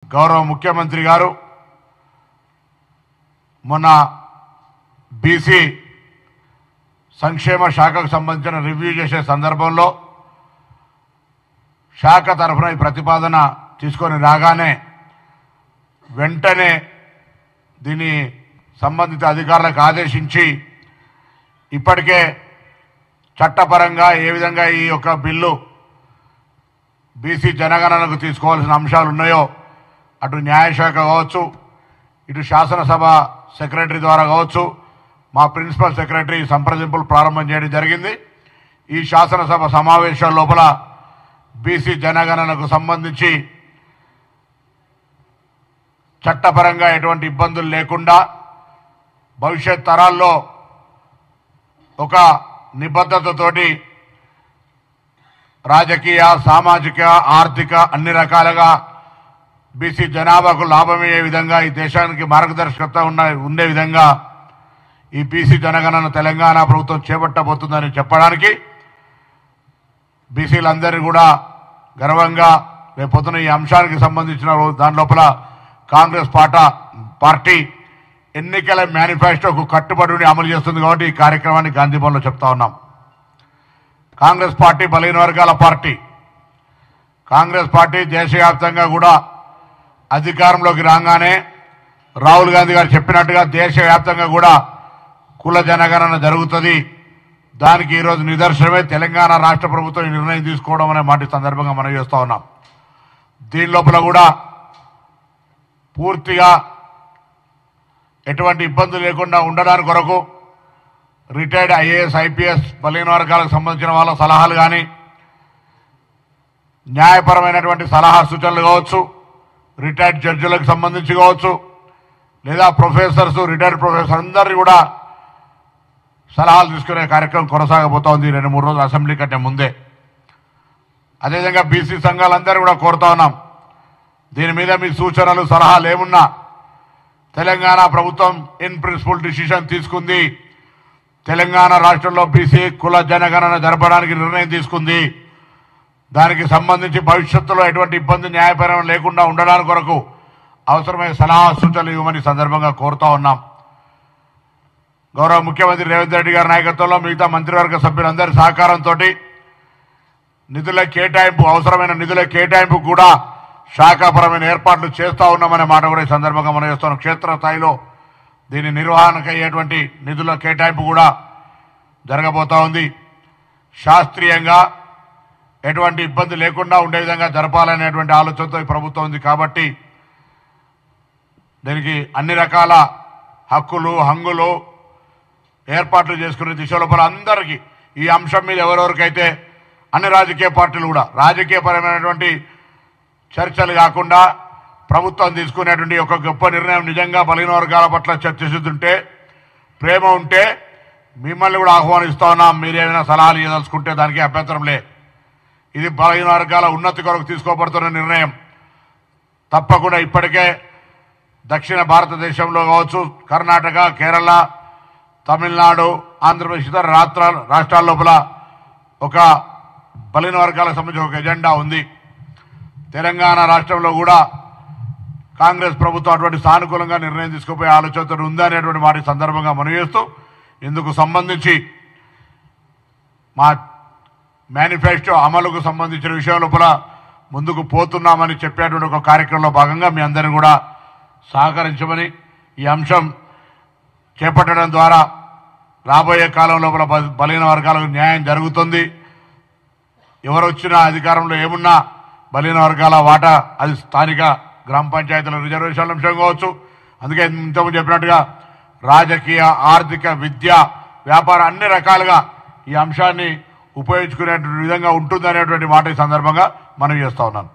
గౌరవ ముఖ్యమంత్రి గారు మొన్న బీసీ సంక్షేమ శాఖకు సంబంధించిన రివ్యూ చేసే సందర్భంలో శాఖ తరఫున ఈ ప్రతిపాదన తీసుకొని రాగానే వెంటనే దీని సంబంధిత అధికారులకు ఆదేశించి ఇప్పటికే చట్టపరంగా ఏ విధంగా ఈ యొక్క బిల్లు బీసీ జనగణనకు తీసుకోవాల్సిన అంశాలు ఉన్నాయో అటు న్యాయశాఖ కావచ్చు, ఇటు శాసనసభ సెక్రటరీ ద్వారా కావచ్చు, మా ప్రిన్సిపల్ సెక్రటరీ సంప్రదింపులు ప్రారంభం చేయడం జరిగింది. ఈ శాసనసభ సమావేశాల లోపల బీసీ జనగణనకు సంబంధించి చట్టపరంగా ఎటువంటి ఇబ్బందులు లేకుండా భవిష్యత్ తరాల్లో ఒక నిబద్ధతతోటి రాజకీయ, సామాజిక, ఆర్థిక అన్ని రకాలుగా బీసీ జనాభాకు లాభమయ్యే విధంగా ఈ దేశానికి మార్గదర్శకత ఉండే విధంగా ఈ బీసీ జనగణన తెలంగాణ ప్రభుత్వం చేపట్టబోతుందని చెప్పడానికి బీసీలందరినీ కూడా గర్వంగా రేపొద్దున ఈ అంశానికి సంబంధించిన దాని లోపల కాంగ్రెస్ పార్టీ ఎన్నికల మేనిఫెస్టోకు కట్టుబడి అమలు చేస్తుంది కాబట్టి ఈ కార్యక్రమాన్ని గాంధీ భవన్లో చెప్తా ఉన్నాం. కాంగ్రెస్ పార్టీ బలహీన వర్గాల పార్టీ. కాంగ్రెస్ పార్టీ దేశవ్యాప్తంగా కూడా అధికారంలోకి రాగానే రాహుల్ గాంధీ గారు చెప్పినట్టుగా దేశవ్యాప్తంగా కూడా కుల జనగణన జరుగుతుంది. దానికి ఈరోజు నిదర్శనమే తెలంగాణ రాష్ట్ర ప్రభుత్వం ఈ నిర్ణయం తీసుకోవడం అనే మాట సందర్భంగా మనం చేస్తూ ఉన్నాం. దీని లోపల కూడా పూర్తిగా ఎటువంటి ఇబ్బందులు లేకుండా ఉండడానికి కొరకు రిటైర్డ్ ఐఏఎస్, ఐపీఎస్ బలహీన వర్గాలకు సంబంధించిన వాళ్ళ సలహాలు కానీ, న్యాయపరమైనటువంటి సలహా సూచనలు కావచ్చు, రిటైర్డ్ జడ్జిలకు సంబంధించి కావచ్చు, లేదా ప్రొఫెసర్స్, రిటైర్డ్ ప్రొఫెసర్ అందరినీ కూడా సలహాలు తీసుకునే కార్యక్రమం కొనసాగబోతా ఉంది 2-3 రోజులు అసెంబ్లీ కంటే ముందే. అదేవిధంగా బీసీ సంఘాలందరూ కూడా కోరుతా ఉన్నాం, దీని మీద మీ సూచనలు, సలహాలు ఏమున్నా తెలంగాణ ప్రభుత్వం ఇన్ ప్రిన్సిపల్ డిసిషన్ తీసుకుంది. తెలంగాణ రాష్ట్రంలో బీసీ కుల జనగణన జరపడానికి నిర్ణయం తీసుకుంది. దానికి సంబంధించి భవిష్యత్తులో ఎటువంటి ఇబ్బంది న్యాయపరం లేకుండా ఉండడానికి కొరకు అవసరమైన సలహా సూచనలు ఇవ్వమని సందర్భంగా కోరుతా ఉన్నాం. గౌరవ ముఖ్యమంత్రి రేవంత్ రెడ్డి గారి నాయకత్వంలో మిగతా మంత్రివర్గ సభ్యులందరి సహకారంతో నిధుల కేటాయింపు, అవసరమైన నిధుల కేటాయింపు కూడా శాఖాపరమైన ఏర్పాట్లు చేస్తూ ఉన్నామనే మాట కూడా ఈ సందర్భంగా మనం చేస్తున్నాం. క్షేత్రస్థాయిలో దీని నిర్వహణకు అయ్యేటువంటి నిధుల కేటాయింపు కూడా జరగబోతా ఉంది. శాస్త్రీయంగా ఎటువంటి ఇబ్బంది లేకుండా ఉండే విధంగా జరపాలనేటువంటి ఆలోచనతో ఈ ప్రభుత్వం ఉంది. కాబట్టి దీనికి అన్ని రకాల హక్కులు, హంగులు ఏర్పాట్లు చేసుకునే దిశ లోపల అందరికీ ఈ అంశం మీద ఎవరెవరికైతే అన్ని రాజకీయ పార్టీలు కూడా రాజకీయపరమైనటువంటి చర్చలు కాకుండా ప్రభుత్వం తీసుకునేటువంటి ఒక గొప్ప నిర్ణయం నిజంగా బలహీన వర్గాల పట్ల చర్చిస్తుంటే, ప్రేమ ఉంటే మిమ్మల్ని కూడా ఆహ్వానిస్తా ఉన్నాం. మీరేమైనా సలహాలు ఇవ్వదలుచుకుంటే దానికి అభ్యంతరం లే. ఇది బలహీన వర్గాల ఉన్నతి కొరకు తీసుకోబడుతున్న నిర్ణయం. తప్పకుండా ఇప్పటికే దక్షిణ భారతదేశంలో కావచ్చు, కర్ణాటక, కేరళ, తమిళనాడు, ఆంధ్రప్రదేశ్ ఇతర రాష్ట్రాల లోపల ఒక బలహీన వర్గాలకు సంబంధించిన ఒక ఎజెండా ఉంది. తెలంగాణ రాష్ట్రంలో కూడా కాంగ్రెస్ ప్రభుత్వం అటువంటి సానుకూలంగా నిర్ణయం తీసుకుపోయే ఆలోచనతో ఉందనేటువంటి మాట సందర్భంగా మనం చేస్తూ, ఇందుకు సంబంధించి మా మేనిఫెస్టో అమలుకు సంబంధించిన విషయం లోపల ముందుకు పోతున్నామని చెప్పేటువంటి ఒక కార్యక్రమంలో భాగంగా మీ అందరినీ కూడా సహకరించమని, ఈ అంశం చేపట్టడం ద్వారా రాబోయే కాలం లోపల బలహీన వర్గాలకు న్యాయం జరుగుతుంది. ఎవరు వచ్చినా అధికారంలో ఏమున్నా బలహీన వర్గాల వాటా అది స్థానిక గ్రామ పంచాయతీల రిజర్వేషన్ల అంశం కావచ్చు. అందుకే ఇంతకుముందు చెప్పినట్టుగా రాజకీయ, ఆర్థిక, విద్య, వ్యాపారం అన్ని రకాలుగా ఈ అంశాన్ని ఉపయోగించుకునే విధంగా ఉంటుంది అనేటువంటి మాట ఈ సందర్భంగా మనం చేస్తా ఉన్నాను.